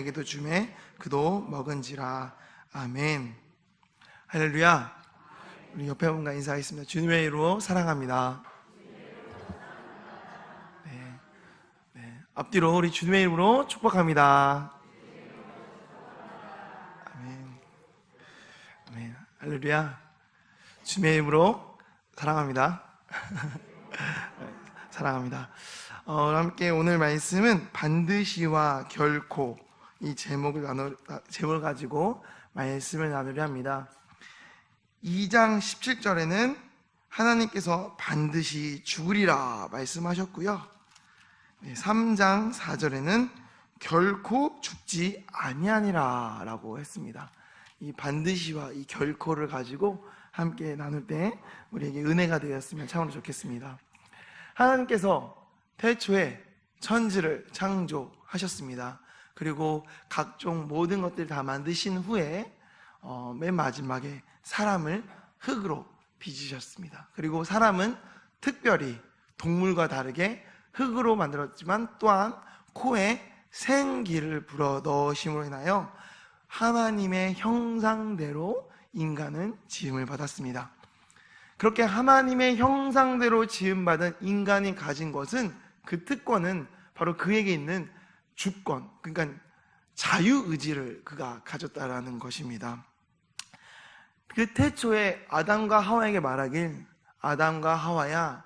에게도 주매 그도 먹은지라. 아멘. 할렐루야. 우리 옆에 분과 인사하겠습니다. 주님의 이름으로 사랑합니다. 앞뒤로 우리 주님의 이름으로 축복합니다. 아멘. 아멘. 할렐루야. 주님의 이름으로 사랑합니다. 사랑합니다. 함께 오늘 말씀은 반드시와 결코, 이 제목을 가지고 말씀을 나누려 합니다. 2장 17절에는 하나님께서 반드시 죽으리라 말씀하셨고요, 3장 4절에는 결코 죽지 아니하니라 라고 했습니다. 이 반드시와 이 결코를 가지고 함께 나눌 때 우리에게 은혜가 되었으면 참으로 좋겠습니다. 하나님께서 태초에 천지를 창조하셨습니다. 그리고 각종 모든 것들을 다 만드신 후에 맨 마지막에 사람을 흙으로 빚으셨습니다. 그리고 사람은 특별히 동물과 다르게 흙으로 만들었지만 또한 코에 생기를 불어 넣으심으로 인하여 하나님의 형상대로 인간은 지음을 받았습니다. 그렇게 하나님의 형상대로 지음받은 인간이 가진 것은, 그 특권은 바로 그에게 있는 주권, 그러니까 자유의지를 그가 가졌다라는 것입니다. 그 태초에 아담과 하와에게 말하길, 아담과 하와야,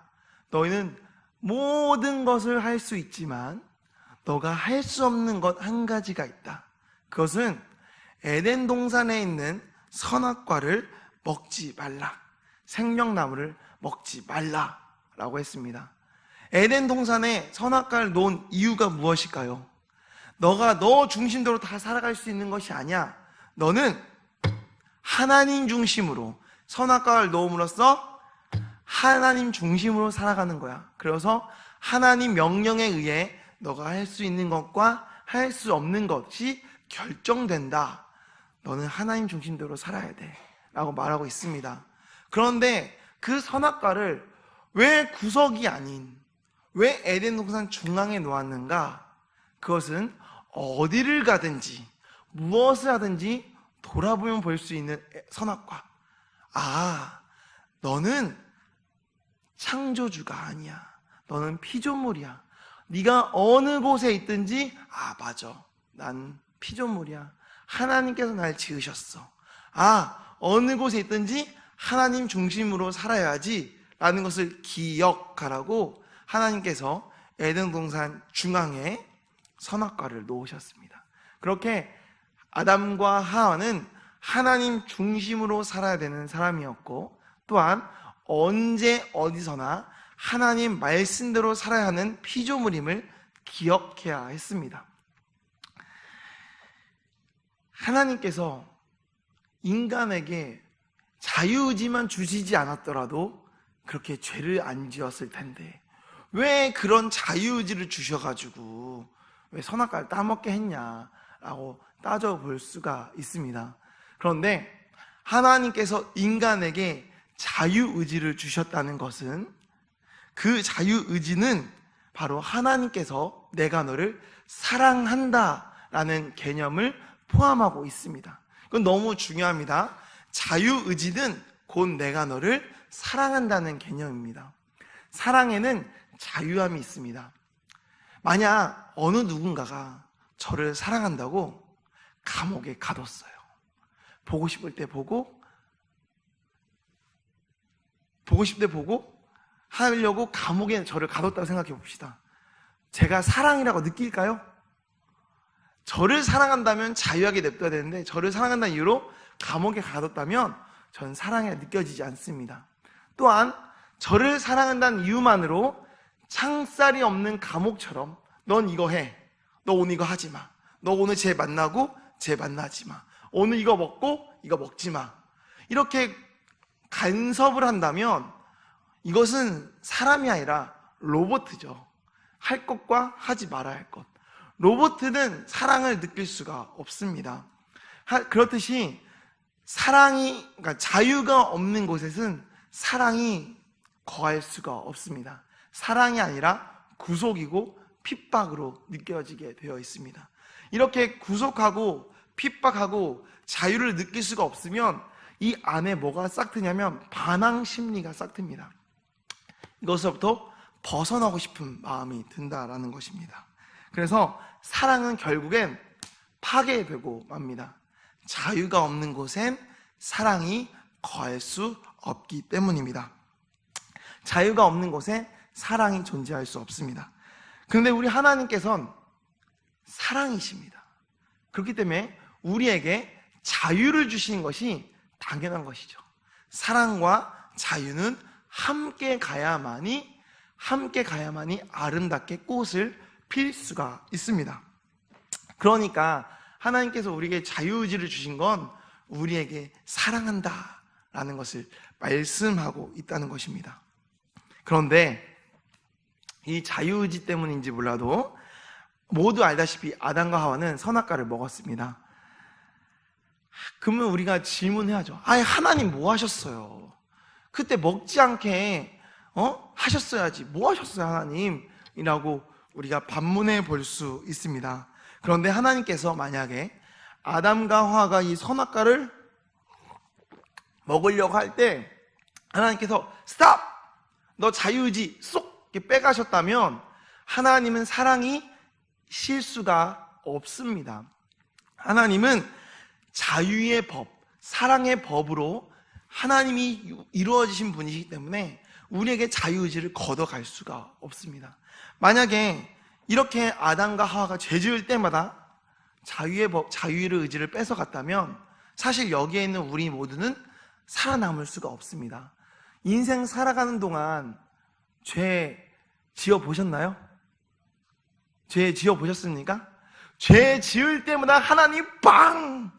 너희는 모든 것을 할 수 있지만 너가 할 수 없는 것 한 가지가 있다. 그것은 에덴 동산에 있는 선악과를 먹지 말라, 생명나무를 먹지 말라 라고 했습니다. 에덴 동산에 선악과를 놓은 이유가 무엇일까요? 너가 너 중심대로 다 살아갈 수 있는 것이 아니야. 너는 하나님 중심으로 선악과를 놓음으로써 하나님 중심으로 살아가는 거야. 그래서 하나님 명령에 의해 너가 할 수 있는 것과 할 수 없는 것이 결정된다. 너는 하나님 중심대로 살아야 돼 라고 말하고 있습니다. 그런데 그 선악과를 왜 구석이 아닌, 왜 에덴 동산 중앙에 놓았는가? 그것은 어디를 가든지 무엇을 하든지 돌아보면 볼 수 있는 선악과. 너는 창조주가 아니야. 너는 피조물이야. 네가 어느 곳에 있든지, 맞아, 난 피조물이야. 하나님께서 날 지으셨어. 어느 곳에 있든지 하나님 중심으로 살아야지 라는 것을 기억하라고 하나님께서 에덴 동산 중앙에 선악과를 놓으셨습니다. 그렇게 아담과 하와는 하나님 중심으로 살아야 되는 사람이었고, 또한 언제 어디서나 하나님 말씀대로 살아야 하는 피조물임을 기억해야 했습니다. 하나님께서 인간에게 자유의지만 주시지 않았더라도 그렇게 죄를 안 지었을 텐데 왜 그런 자유의지를 주셔가지고 왜 선악과를 따먹게 했냐라고 따져볼 수가 있습니다. 그런데 하나님께서 인간에게 자유의지를 주셨다는 것은, 그 자유의지는 바로 하나님께서 내가 너를 사랑한다 라는 개념을 포함하고 있습니다. 이건 너무 중요합니다. 자유의지는 곧 내가 너를 사랑한다는 개념입니다. 사랑에는 자유함이 있습니다. 만약 어느 누군가가 저를 사랑한다고 감옥에 가뒀어요. 보고 싶을 때 보고 싶을 때 보고 하려고 감옥에 저를 가뒀다고 생각해 봅시다. 제가 사랑이라고 느낄까요? 저를 사랑한다면 자유하게 냅둬야 되는데, 저를 사랑한다는 이유로 감옥에 가뒀다면 전 사랑이 느껴지지 않습니다. 또한 저를 사랑한다는 이유만으로 창살이 없는 감옥처럼 넌 이거 해, 너 오늘 이거 하지 마, 너 오늘 쟤 만나고 쟤 만나지 마, 오늘 이거 먹고 이거 먹지 마, 이렇게 간섭을 한다면 이것은 사람이 아니라 로봇이죠. 할 것과 하지 말아야 할 것. 로봇은 사랑을 느낄 수가 없습니다. 그렇듯이 그러니까 자유가 없는 곳에는 사랑이 거할 수가 없습니다. 사랑이 아니라 구속이고 핍박으로 느껴지게 되어 있습니다. 이렇게 구속하고 핍박하고 자유를 느낄 수가 없으면 이 안에 뭐가 싹트냐면 반항 심리가 싹틉니다. 이것으로부터 벗어나고 싶은 마음이 든다라는 것입니다. 그래서 사랑은 결국엔 파괴되고 맙니다. 자유가 없는 곳엔 사랑이 거할 수 없기 때문입니다. 자유가 없는 곳에 사랑이 존재할 수 없습니다. 그런데 우리 하나님께서는 사랑이십니다. 그렇기 때문에 우리에게 자유를 주시는 것이 당연한 것이죠. 사랑과 자유는 함께 가야만이 아름답게 꽃을 필 수가 있습니다. 그러니까 하나님께서 우리에게 자유의지를 주신 건 우리에게 사랑한다 라는 것을 말씀하고 있다는 것입니다. 그런데 이 자유의지 때문인지 몰라도 모두 알다시피 아담과 하와는 선악과를 먹었습니다. 그러면 우리가 질문해야죠. 하나님 뭐 하셨어요? 그때 먹지 않게 하셨어야지. 뭐 하셨어요 하나님? 이라고 우리가 반문해 볼 수 있습니다. 그런데 하나님께서 만약에 아담과 하와가 이 선악과를 먹으려고 할 때 하나님께서 스탑! 너 자유의지 쏙 빼가셨다면 하나님은 사랑이 실수가 없습니다. 하나님은 자유의 법, 사랑의 법으로 하나님이 이루어지신 분이시기 때문에 우리에게 자유의지를 걷어갈 수가 없습니다. 만약에 이렇게 아담과 하와가 죄 지을 때마다 자유의 법, 자유의 의지를 뺏어갔다면 사실 여기에 있는 우리 모두는 살아남을 수가 없습니다. 인생 살아가는 동안 죄 지어 보셨나요? 죄 지어 보셨습니까? 죄 지을 때마다 하나님 빵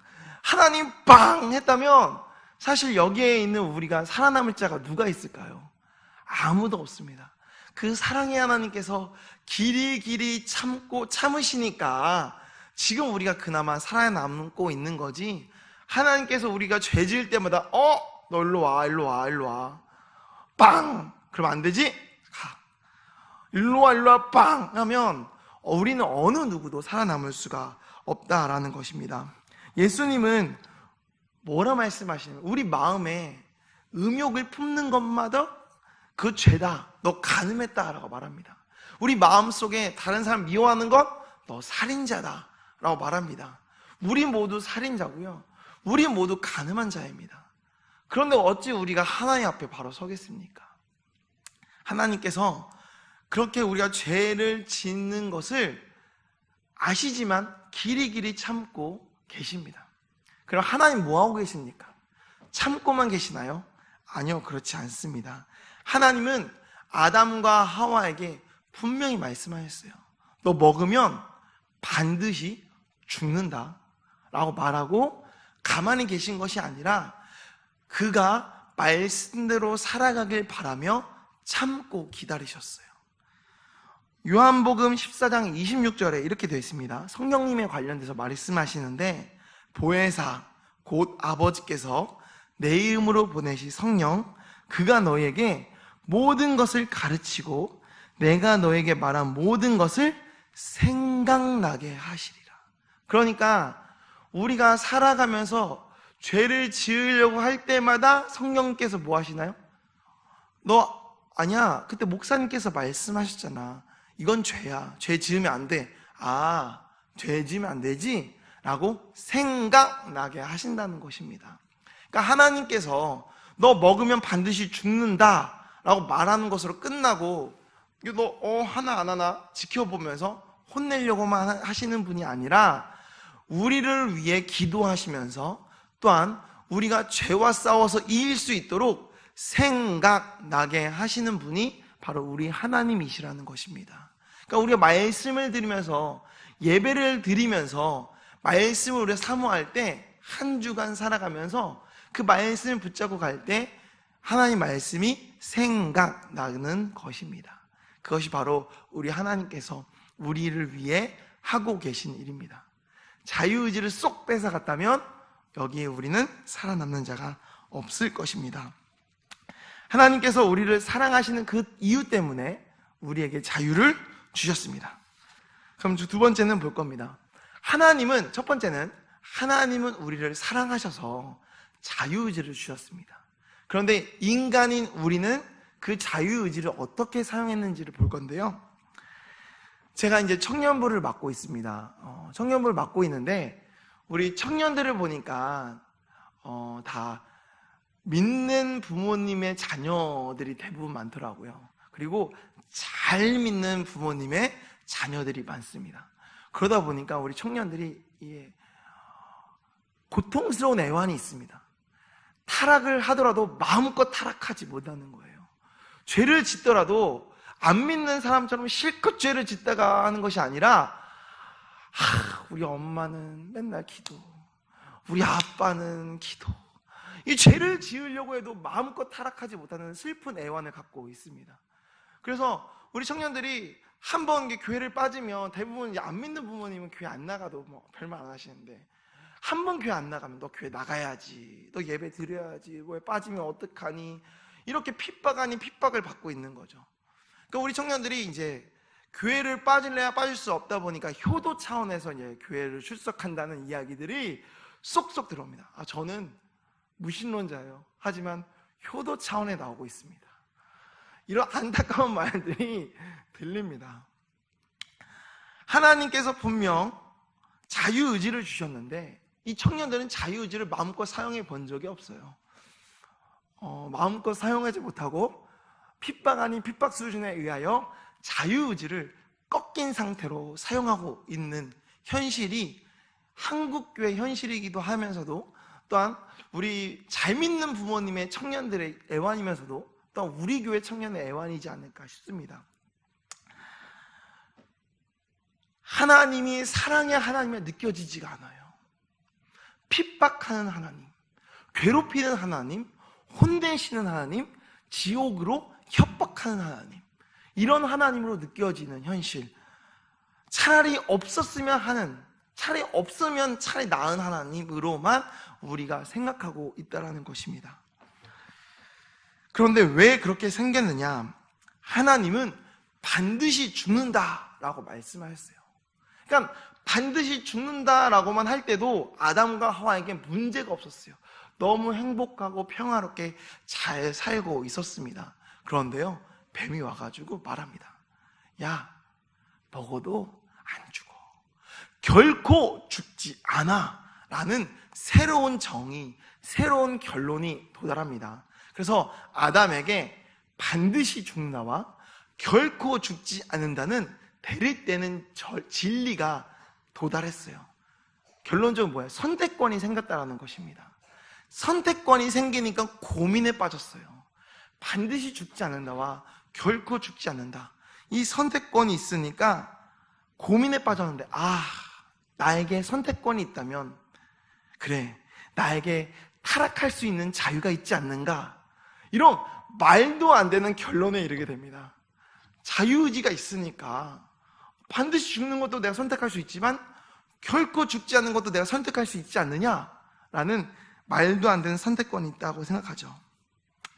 했다면 사실 여기에 있는 우리가 살아남을 자가 누가 있을까요? 아무도 없습니다. 그 사랑의 하나님께서 길이 참으시니까 지금 우리가 그나마 살아남고 있는 거지, 하나님께서 우리가 죄 지을 때마다 너 일로 와 빵! 그러면 안 되지? 가. 일로 와 빵! 하면 우리는 어느 누구도 살아남을 수가 없다라는 것입니다. 예수님은 뭐라 말씀하시냐면 우리 마음에 음욕을 품는 것마다 그 죄다, 너 간음했다 라고 말합니다. 우리 마음속에 다른 사람 미워하는 것, 너 살인자다 라고 말합니다. 우리 모두 살인자고요, 우리 모두 간음한 자입니다. 그런데 어찌 우리가 하나님 앞에 바로 서겠습니까? 하나님께서 그렇게 우리가 죄를 짓는 것을 아시지만 길이 참고 계십니다. 그럼 하나님 뭐하고 계십니까? 참고만 계시나요? 아니요, 그렇지 않습니다. 하나님은 아담과 하와에게 분명히 말씀하셨어요. 너 먹으면 반드시 죽는다 라고 말하고 가만히 계신 것이 아니라 그가 말씀대로 살아가길 바라며 참고 기다리셨어요. 요한복음 14장 26절에 이렇게 되어 있습니다. 성령님에 관련돼서 말씀하시는데, 보혜사 곧 아버지께서 내 이름으로 보내신 성령, 그가 너에게 모든 것을 가르치고 내가 너에게 말한 모든 것을 생각나게 하시리라. 그러니까 우리가 살아가면서 죄를 지으려고 할 때마다 성령께서 뭐 하시나요? 너 아니야, 그때 목사님께서 말씀하셨잖아. 이건 죄야. 죄 지으면 안 돼. 죄 지으면 안 되지? 라고 생각나게 하신다는 것입니다. 그러니까 하나님께서 너 먹으면 반드시 죽는다 라고 말하는 것으로 끝나고 너 하나 안 하나 지켜보면서 혼내려고만 하시는 분이 아니라 우리를 위해 기도하시면서 또한 우리가 죄와 싸워서 이길 수 있도록 생각나게 하시는 분이 바로 우리 하나님이시라는 것입니다. 그러니까 우리가 말씀을 드리면서, 예배를 드리면서 말씀을 우리가 사모할 때, 한 주간 살아가면서 그 말씀을 붙잡고 갈 때 하나님 말씀이 생각나는 것입니다. 그것이 바로 우리 하나님께서 우리를 위해 하고 계신 일입니다. 자유의지를 쏙 뺏어갔다면 여기에 우리는 살아남는 자가 없을 것입니다. 하나님께서 우리를 사랑하시는 그 이유 때문에 우리에게 자유를 주셨습니다. 그럼 두 번째는 볼 겁니다. 첫 번째는 하나님은 우리를 사랑하셔서 자유의지를 주셨습니다. 그런데 인간인 우리는 그 자유의지를 어떻게 사용했는지를 볼 건데요. 제가 이제 청년부를 맡고 있습니다. 청년부를 맡고 있는데 우리 청년들을 보니까 다 믿는 부모님의 자녀들이 대부분 많더라고요. 그리고 잘 믿는 부모님의 자녀들이 많습니다. 그러다 보니까 우리 청년들이 고통스러운 애환이 있습니다. 타락을 하더라도 마음껏 타락하지 못하는 거예요. 죄를 짓더라도 안 믿는 사람처럼 실컷 죄를 짓다가 하는 것이 아니라 우리 엄마는 맨날 기도, 우리 아빠는 기도, 이 죄를 지으려고 해도 마음껏 타락하지 못하는 슬픈 애환을 갖고 있습니다. 그래서 우리 청년들이 한번 교회를 빠지면 대부분 안 믿는 부모님은 교회 안 나가도 뭐 별말 안 하시는데, 한 번 교회 안 나가면 너 교회 나가야지, 너 예배 드려야지, 왜 빠지면 어떡하니, 이렇게 핍박 아닌 핍박을 받고 있는 거죠. 그러니까 우리 청년들이 이제 교회를 빠질래야 빠질 수 없다 보니까 효도 차원에서 이제 교회를 출석한다는 이야기들이 쏙쏙 들어옵니다. 저는 무신론자예요. 하지만 효도 차원에 나오고 있습니다. 이런 안타까운 말들이 들립니다. 하나님께서 분명 자유의지를 주셨는데 이 청년들은 자유의지를 마음껏 사용해 본 적이 없어요. 마음껏 사용하지 못하고 핍박 아닌 핍박 수준에 의하여 자유의지를 꺾인 상태로 사용하고 있는 현실이 한국교회 현실이기도 하면서도, 또한 우리 잘 믿는 부모님의 청년들의 애환이면서도 또한 우리 교회 청년의 애환이지 않을까 싶습니다. 하나님이 사랑의 하나님이 느껴지지가 않아요. 핍박하는 하나님, 괴롭히는 하나님, 혼내시는 하나님, 지옥으로 협박하는 하나님, 이런 하나님으로 느껴지는 현실, 차라리 없으면 차라리 나은 하나님으로만 우리가 생각하고 있다는 것입니다. 그런데 왜 그렇게 생겼느냐? 하나님은 반드시 죽는다라고 말씀하셨어요. 그러니까 반드시 죽는다라고만 할 때도 아담과 하와에게 문제가 없었어요. 너무 행복하고 평화롭게 잘 살고 있었습니다. 그런데요, 뱀이 와가지고 말합니다. 야, 먹어도 안 죽어. 결코 죽지 않아. 라는 새로운 정의, 새로운 결론이 도달합니다. 그래서 아담에게 반드시 죽는다와 결코 죽지 않는다는 대립되는 진리가 도달했어요. 결론적으로 뭐예요? 선택권이 생겼다는 것입니다. 선택권이 생기니까 고민에 빠졌어요. 반드시 죽지 않는다와 결코 죽지 않는다, 이 선택권이 있으니까 고민에 빠졌는데, 나에게 선택권이 있다면, 그래, 나에게 타락할 수 있는 자유가 있지 않는가, 이런 말도 안 되는 결론에 이르게 됩니다. 자유의지가 있으니까 반드시 죽는 것도 내가 선택할 수 있지만 결코 죽지 않는 것도 내가 선택할 수 있지 않느냐라는 말도 안 되는 선택권이 있다고 생각하죠.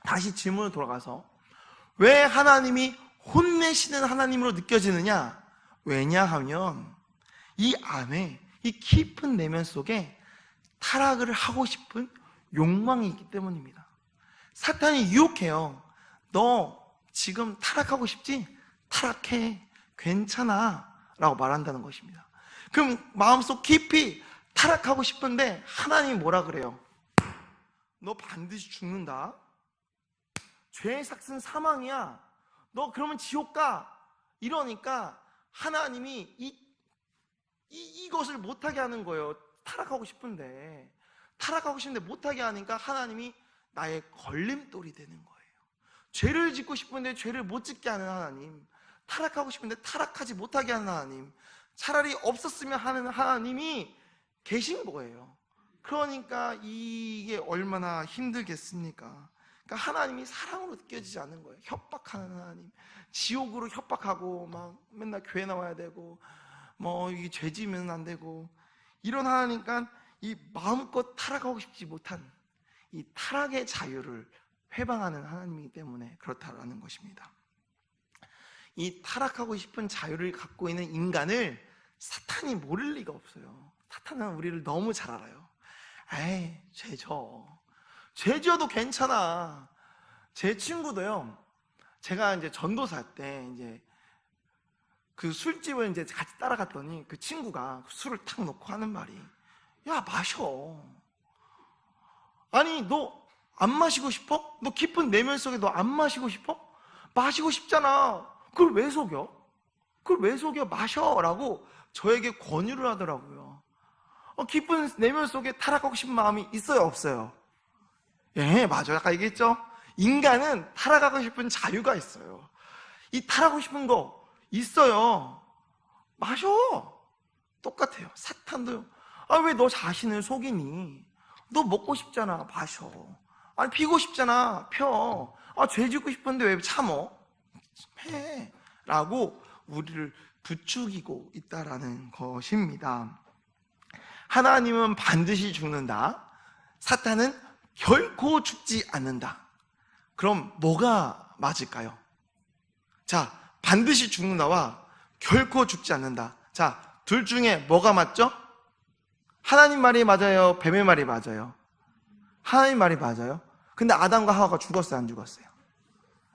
다시 질문으로 돌아가서, 왜 하나님이 혼내시는 하나님으로 느껴지느냐? 왜냐하면 이 안에, 이 깊은 내면 속에 타락을 하고 싶은 욕망이 있기 때문입니다. 사탄이 유혹해요. 너 지금 타락하고 싶지? 타락해, 괜찮아 라고 말한다는 것입니다. 그럼 마음속 깊이 타락하고 싶은데 하나님이 뭐라 그래요? 너 반드시 죽는다, 죄의 삭은 사망이야, 너 그러면 지옥 가, 이러니까 하나님이 이것을 못하게 하는 거예요. 타락하고 싶은데 못하게 하니까 하나님이 나의 걸림돌이 되는 거예요. 죄를 짓고 싶은데 죄를 못 짓게 하는 하나님, 타락하고 싶은데 타락하지 못하게 하는 하나님, 차라리 없었으면 하는 하나님이 계신 거예요. 그러니까 이게 얼마나 힘들겠습니까? 그러니까 하나님이 사랑으로 느껴지지 않는 거예요. 협박하는 하나님, 지옥으로 협박하고 막 맨날 교회 나와야 되고 이게 죄 지으면 안 되고, 이런 하나니까 이 마음껏 타락하고 싶지 못한 이 타락의 자유를 회방하는 하나님이기 때문에 그렇다라는 것입니다. 이 타락하고 싶은 자유를 갖고 있는 인간을 사탄이 모를 리가 없어요. 사탄은 우리를 너무 잘 알아요. 에이, 죄 지어도 괜찮아. 제 친구도요, 제가 이제 전도사 때 이제 그 술집을 이제 같이 따라갔더니 그 친구가 술을 탁 놓고 하는 말이, 야, 마셔. 아니, 너 안 마시고 싶어? 너 깊은 내면 속에 너 안 마시고 싶어? 마시고 싶잖아. 그걸 왜 속여? 마셔라고 저에게 권유를 하더라고요. 깊은 내면 속에 타락하고 싶은 마음이 있어요, 없어요? 예, 맞아요. 아까 얘기했죠? 인간은 타락하고 싶은 자유가 있어요. 이 타락하고 싶은 거 있어요. 마셔. 똑같아요. 사탄도요. 왜 너 자신을 속이니? 너 먹고 싶잖아. 마셔. 아니, 피고 싶잖아. 펴. 죄 짓고 싶은데 왜 참어? 해. 라고 우리를 부추기고 있다라는 것입니다. 하나님은 반드시 죽는다. 사탄은 결코 죽지 않는다. 그럼 뭐가 맞을까요? 자, 반드시 죽는다와 결코 죽지 않는다. 자, 둘 중에 뭐가 맞죠? 하나님 말이 맞아요? 뱀의 말이 맞아요? 하나님 말이 맞아요? 근데 아담과 하와가 죽었어요? 안 죽었어요?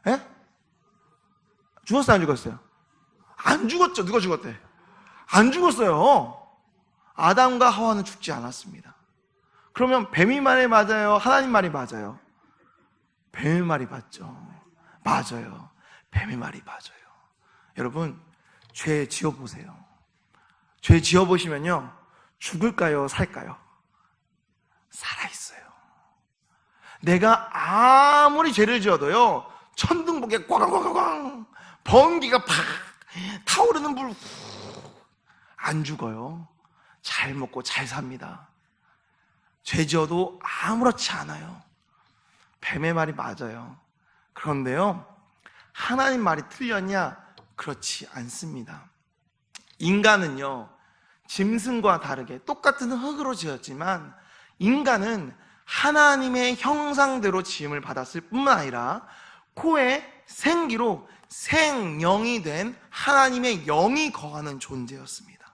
예? 죽었어요? 안 죽었어요? 안 죽었죠. 누가 죽었대? 안 죽었어요. 아담과 하와는 죽지 않았습니다. 그러면 뱀이 말이 맞아요? 하나님 말이 맞아요? 뱀의 말이 맞죠. 맞아요. 뱀의 말이 맞아요. 여러분, 죄 지어보세요. 죄 지어보시면요, 죽을까요? 살까요? 살아있어요. 내가 아무리 죄를 지어도요, 천둥복에 꽝꽝꽝꽝, 번개가 팍, 타오르는 불, 안 죽어요. 잘 먹고 잘 삽니다. 죄 지어도 아무렇지 않아요. 뱀의 말이 맞아요. 그런데요, 하나님 말이 틀렸냐? 그렇지 않습니다. 인간은요, 짐승과 다르게 똑같은 흙으로 지었지만 인간은 하나님의 형상대로 지음을 받았을 뿐만 아니라 코에 생기로 생영이 된 하나님의 영이 거하는 존재였습니다.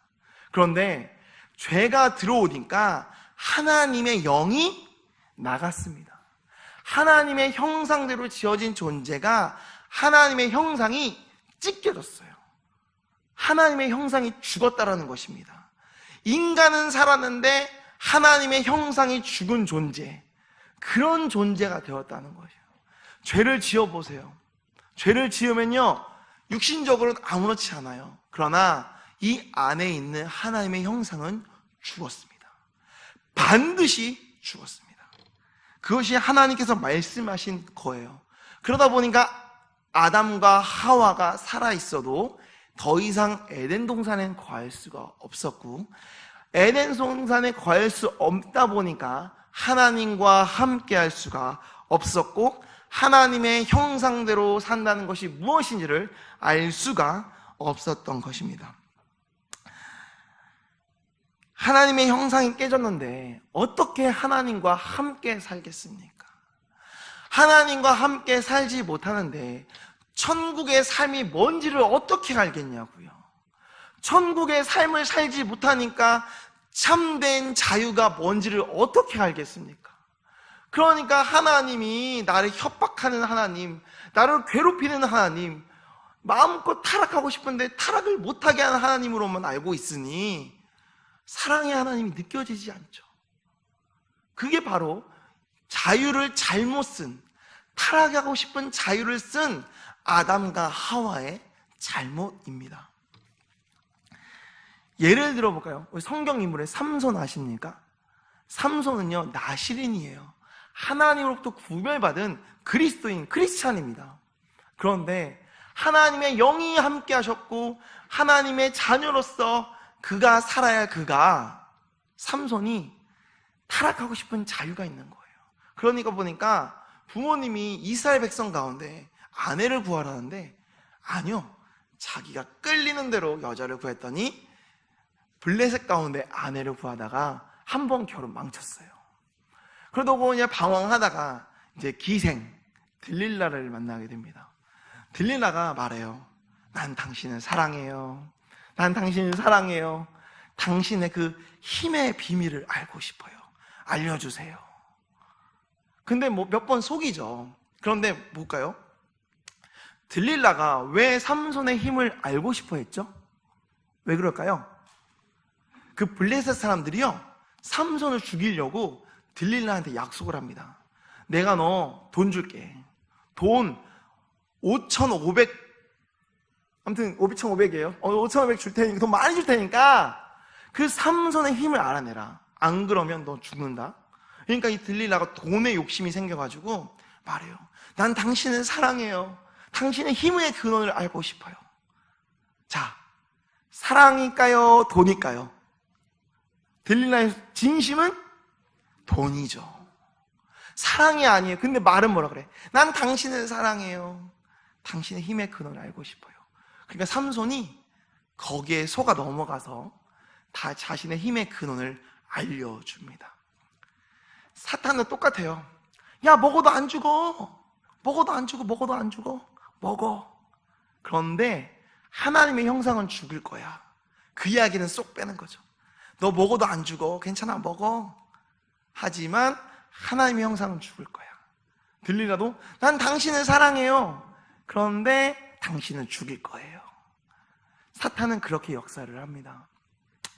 그런데 죄가 들어오니까 하나님의 영이 나갔습니다. 하나님의 형상대로 지어진 존재가 하나님의 형상이 찢겨졌어요. 하나님의 형상이 죽었다라는 것입니다. 인간은 살았는데 하나님의 형상이 죽은 존재, 그런 존재가 되었다는 것이에요. 죄를 지어보세요. 죄를 지으면요, 육신적으로는 아무렇지 않아요. 그러나 이 안에 있는 하나님의 형상은 죽었습니다. 반드시 죽었습니다. 그것이 하나님께서 말씀하신 거예요. 그러다 보니까 아담과 하와가 살아있어도 더 이상 에덴 동산에 거할 수가 없었고, 에덴 동산에 거할 수 없다 보니까 하나님과 함께 할 수가 없었고, 하나님의 형상대로 산다는 것이 무엇인지를 알 수가 없었던 것입니다. 하나님의 형상이 깨졌는데 어떻게 하나님과 함께 살겠습니까? 하나님과 함께 살지 못하는데 천국의 삶이 뭔지를 어떻게 알겠냐고요. 천국의 삶을 살지 못하니까 참된 자유가 뭔지를 어떻게 알겠습니까? 그러니까 하나님이 나를 협박하는 하나님, 나를 괴롭히는 하나님, 마음껏 타락하고 싶은데 타락을 못하게 하는 하나님으로만 알고 있으니 사랑의 하나님이 느껴지지 않죠. 그게 바로 자유를 잘못 쓴, 타락하고 싶은 자유를 쓴 아담과 하와의 잘못입니다. 예를 들어볼까요? 성경 인물의 삼손 아십니까? 삼손은요, 나실인이에요. 하나님으로부터 구별받은 그리스도인, 크리스찬입니다. 그런데 하나님의 영이 함께 하셨고 하나님의 자녀로서 그가 살아야 할 그가, 삼손이 타락하고 싶은 자유가 있는 거예요. 그러니까 보니까 부모님이 이스라엘 백성 가운데 아내를 구하라는데, 아니요, 자기가 끌리는 대로 여자를 구했더니 블레셋 가운데 아내를 구하다가 한 번 결혼 망쳤어요. 그러다 보니 방황하다가 이제 기생 들릴라를 만나게 됩니다. 들릴라가 말해요. 난 당신을 사랑해요. 난 당신을 사랑해요. 당신의 그 힘의 비밀을 알고 싶어요. 알려주세요. 근데 뭐 몇 번 속이죠. 그런데 볼까요? 들릴라가 왜 삼손의 힘을 알고 싶어 했죠? 왜 그럴까요? 그 블레셋 사람들이요, 삼손을 죽이려고 들릴라한테 약속을 합니다. 내가 너 돈 줄게. 돈 5,500, 아무튼 5,500이에요. 5,500 줄 테니까, 돈 많이 줄 테니까 그 삼손의 힘을 알아내라. 안 그러면 너 죽는다. 그러니까 이 들릴라가 돈에 욕심이 생겨가지고 말해요. 난 당신을 사랑해요. 당신의 힘의 근원을 알고 싶어요. 자, 사랑일까요? 돈일까요? 들릴라의 진심은 돈이죠. 사랑이 아니에요. 근데 말은 뭐라 그래? 난 당신을 사랑해요. 당신의 힘의 근원을 알고 싶어요. 그러니까 삼손이 거기에 속아 넘어가서 다 자신의 힘의 근원을 알려줍니다. 사탄은 똑같아요. 야, 먹어도 안 죽어. 먹어도 안 죽어. 먹어도 안 죽어. 먹어. 그런데 하나님의 형상은 죽을 거야. 그 이야기는 쏙 빼는 거죠. 너 먹어도 안 죽어. 괜찮아, 먹어. 하지만 하나님의 형상은 죽을 거야. 들릴라도 난 당신을 사랑해요. 그런데 당신은 죽일 거예요. 사탄은 그렇게 역사를 합니다.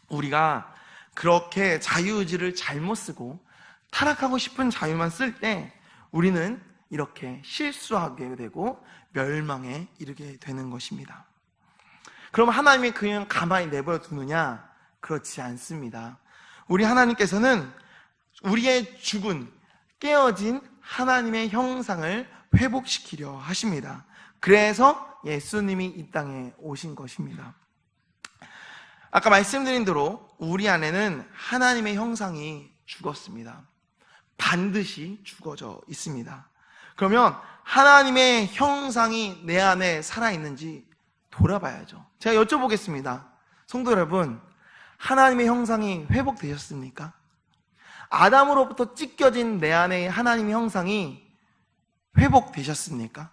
우리가 그렇게 자유의지를 잘못 쓰고 타락하고 싶은 자유만 쓸 때 우리는 이렇게 실수하게 되고 멸망에 이르게 되는 것입니다. 그럼 하나님이 그냥 가만히 내버려 두느냐? 그렇지 않습니다. 우리 하나님께서는 우리의 죽은, 깨어진 하나님의 형상을 회복시키려 하십니다. 그래서 예수님이 이 땅에 오신 것입니다. 아까 말씀드린 대로 우리 안에는 하나님의 형상이 죽었습니다. 반드시 죽어져 있습니다. 그러면 하나님의 형상이 내 안에 살아있는지 돌아봐야죠. 제가 여쭤보겠습니다. 성도 여러분, 하나님의 형상이 회복되셨습니까? 아담으로부터 찢겨진 내 안의 하나님의 형상이 회복되셨습니까?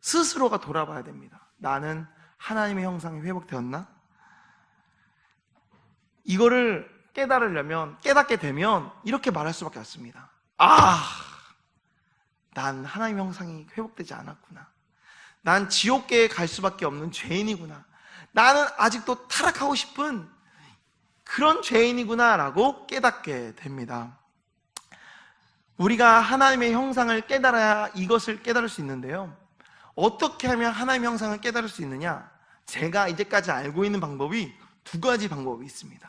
스스로가 돌아봐야 됩니다. 나는 하나님의 형상이 회복되었나? 이거를 깨닫게 되면 이렇게 말할 수밖에 없습니다. 난 하나님의 형상이 회복되지 않았구나. 난 지옥계에 갈 수밖에 없는 죄인이구나. 나는 아직도 타락하고 싶은 그런 죄인이구나 라고 깨닫게 됩니다. 우리가 하나님의 형상을 깨달아야 이것을 깨달을 수 있는데요, 어떻게 하면 하나님의 형상을 깨달을 수 있느냐? 제가 이제까지 알고 있는 방법이 두 가지 방법이 있습니다.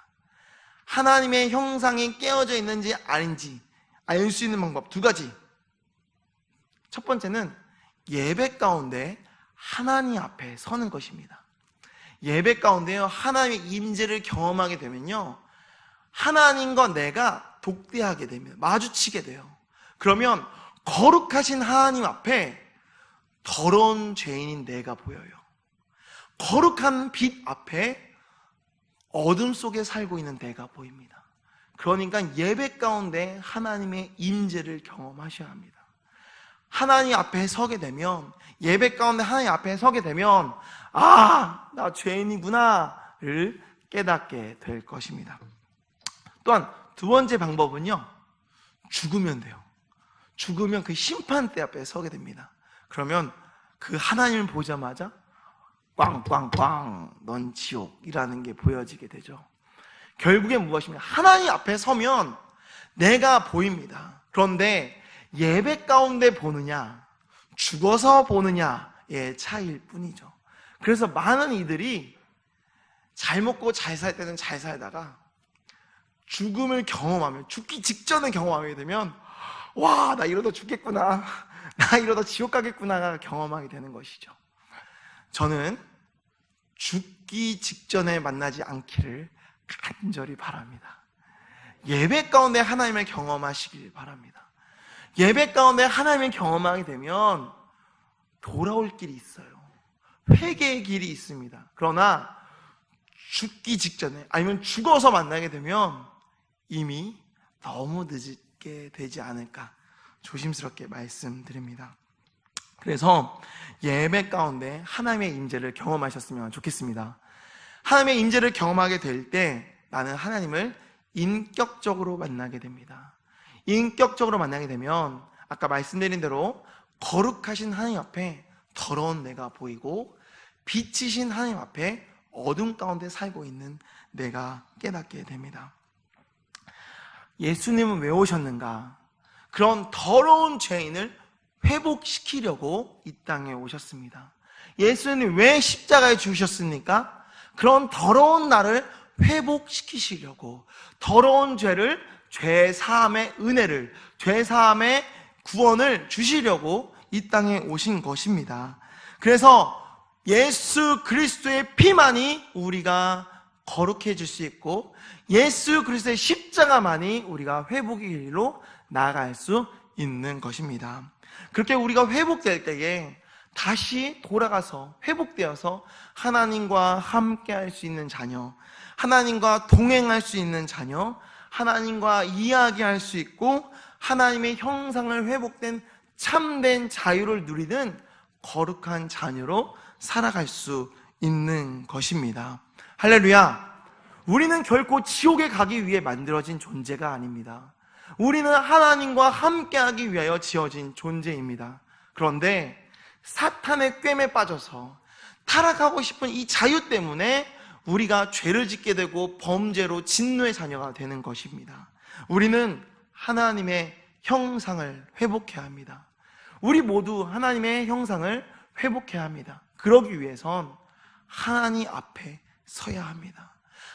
하나님의 형상이 깨어져 있는지 아닌지 알 수 있는 방법 두 가지. 첫 번째는 예배 가운데 하나님 앞에 서는 것입니다. 예배 가운데요, 하나님의 임재를 경험하게 되면요, 하나님과 내가 독대하게 되면, 마주치게 돼요. 그러면 거룩하신 하나님 앞에 더러운 죄인인 내가 보여요. 거룩한 빛 앞에 어둠 속에 살고 있는 내가 보입니다. 그러니까 예배 가운데 하나님의 임재를 경험하셔야 합니다. 하나님 앞에 서게 되면, 예배 가운데 하나님 앞에 서게 되면 나 죄인이구나를 깨닫게 될 것입니다. 또한 두 번째 방법은요, 죽으면 돼요. 죽으면 그 심판대 앞에 서게 됩니다. 그러면 그 하나님을 보자마자 꽝꽝꽝 넌 지옥이라는 게 보여지게 되죠. 결국엔 무엇입니까? 하나님 앞에 서면 내가 보입니다. 그런데 예배 가운데 보느냐, 죽어서 보느냐의 차이일 뿐이죠. 그래서 많은 이들이 잘 먹고 잘 살 때는 잘 살다가 죽음을 경험하면, 죽기 직전에 경험하게 되면 나 이러다 죽겠구나, 나 이러다 지옥 가겠구나가 경험하게 되는 것이죠. 저는 죽기 직전에 만나지 않기를 간절히 바랍니다. 예배 가운데 하나님을 경험하시길 바랍니다. 예배 가운데 하나님을 경험하게 되면 돌아올 길이 있어요. 회개의 길이 있습니다. 그러나 죽기 직전에, 아니면 죽어서 만나게 되면 이미 너무 늦게 되지 않을까 조심스럽게 말씀드립니다. 그래서 예배 가운데 하나님의 임재를 경험하셨으면 좋겠습니다. 하나님의 임재를 경험하게 될 때 나는 하나님을 인격적으로 만나게 됩니다. 인격적으로 만나게 되면 아까 말씀드린 대로 거룩하신 하나님 앞에 더러운 내가 보이고 빛이신 하나님 앞에 어둠 가운데 살고 있는 내가 깨닫게 됩니다. 예수님은 왜 오셨는가? 그런 더러운 죄인을 회복시키려고 이 땅에 오셨습니다. 예수님 왜 십자가에 죽으셨습니까? 그런 더러운 나를 회복시키시려고, 더러운 죄를, 죄 사함의 은혜를, 죄 사함의 구원을 주시려고 이 땅에 오신 것입니다. 그래서 예수 그리스도의 피만이 우리가 거룩해질 수 있고, 예수 그리스도의 십자가만이 우리가 회복의 길로 나아갈 수 있는 것입니다. 그렇게 우리가 회복될 때에 다시 돌아가서 회복되어서 하나님과 함께 할 수 있는 자녀, 하나님과 동행할 수 있는 자녀, 하나님과 이야기할 수 있고 하나님의 형상을 회복된 참된 자유를 누리는 거룩한 자녀로 살아갈 수 있는 것입니다. 할렐루야! 우리는 결코 지옥에 가기 위해 만들어진 존재가 아닙니다. 우리는 하나님과 함께하기 위하여 지어진 존재입니다. 그런데 사탄의 꿰매 빠져서 타락하고 싶은 이 자유 때문에 우리가 죄를 짓게 되고 범죄로 진노의 자녀가 되는 것입니다. 우리는 하나님의 형상을 회복해야 합니다. 우리 모두 하나님의 형상을 회복해야 합니다. 그러기 위해선 하나님 앞에 서야 합니다.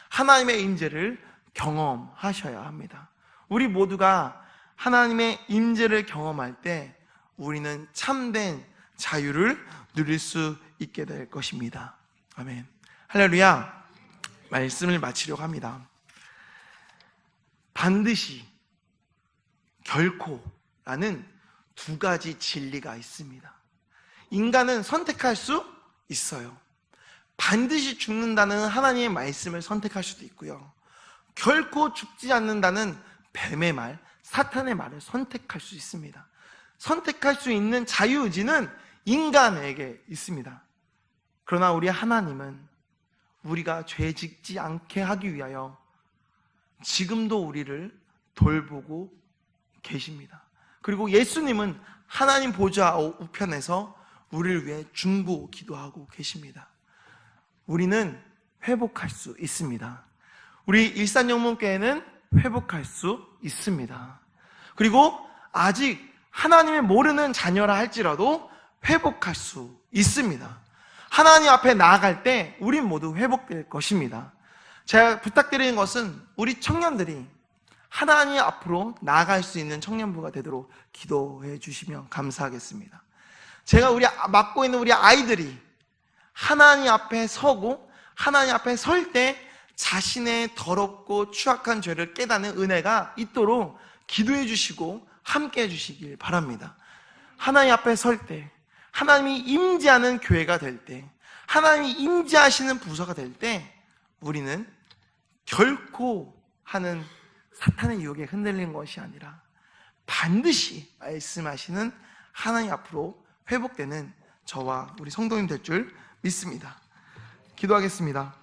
하나님의 임재를 경험하셔야 합니다. 우리 모두가 하나님의 임재를 경험할 때 우리는 참된 자유를 누릴 수 있게 될 것입니다. 아멘. 할렐루야. 말씀을 마치려고 합니다. 반드시, 결코라는 두 가지 진리가 있습니다. 인간은 선택할 수 있어요. 반드시 죽는다는 하나님의 말씀을 선택할 수도 있고요, 결코 죽지 않는다는 뱀의 말, 사탄의 말을 선택할 수 있습니다. 선택할 수 있는 자유의지는 인간에게 있습니다. 그러나 우리 하나님은 우리가 죄 짓지 않게 하기 위하여 지금도 우리를 돌보고 계십니다. 그리고 예수님은 하나님 보좌 우편에서 우리를 위해 중보 기도하고 계십니다. 우리는 회복할 수 있습니다. 우리 일산영문교회는 회복할 수 있습니다. 그리고 아직 하나님을 모르는 자녀라 할지라도 회복할 수 있습니다. 하나님 앞에 나아갈 때 우린 모두 회복될 것입니다. 제가 부탁드리는 것은 우리 청년들이 하나님 앞으로 나아갈 수 있는 청년부가 되도록 기도해 주시면 감사하겠습니다. 제가 맡고 있는 우리 아이들이 하나님 앞에 서고 하나님 앞에 설 때 자신의 더럽고 추악한 죄를 깨닫는 은혜가 있도록 기도해 주시고 함께 해 주시길 바랍니다. 하나님 앞에 설 때, 하나님이 임재하는 교회가 될 때, 하나님이 임재하시는 부서가 될 때 우리는 결코 하는 사탄의 유혹에 흔들린 것이 아니라 반드시 말씀하시는 하나님 앞으로 회복되는 저와 우리 성도님 될 줄 믿습니다. 기도하겠습니다.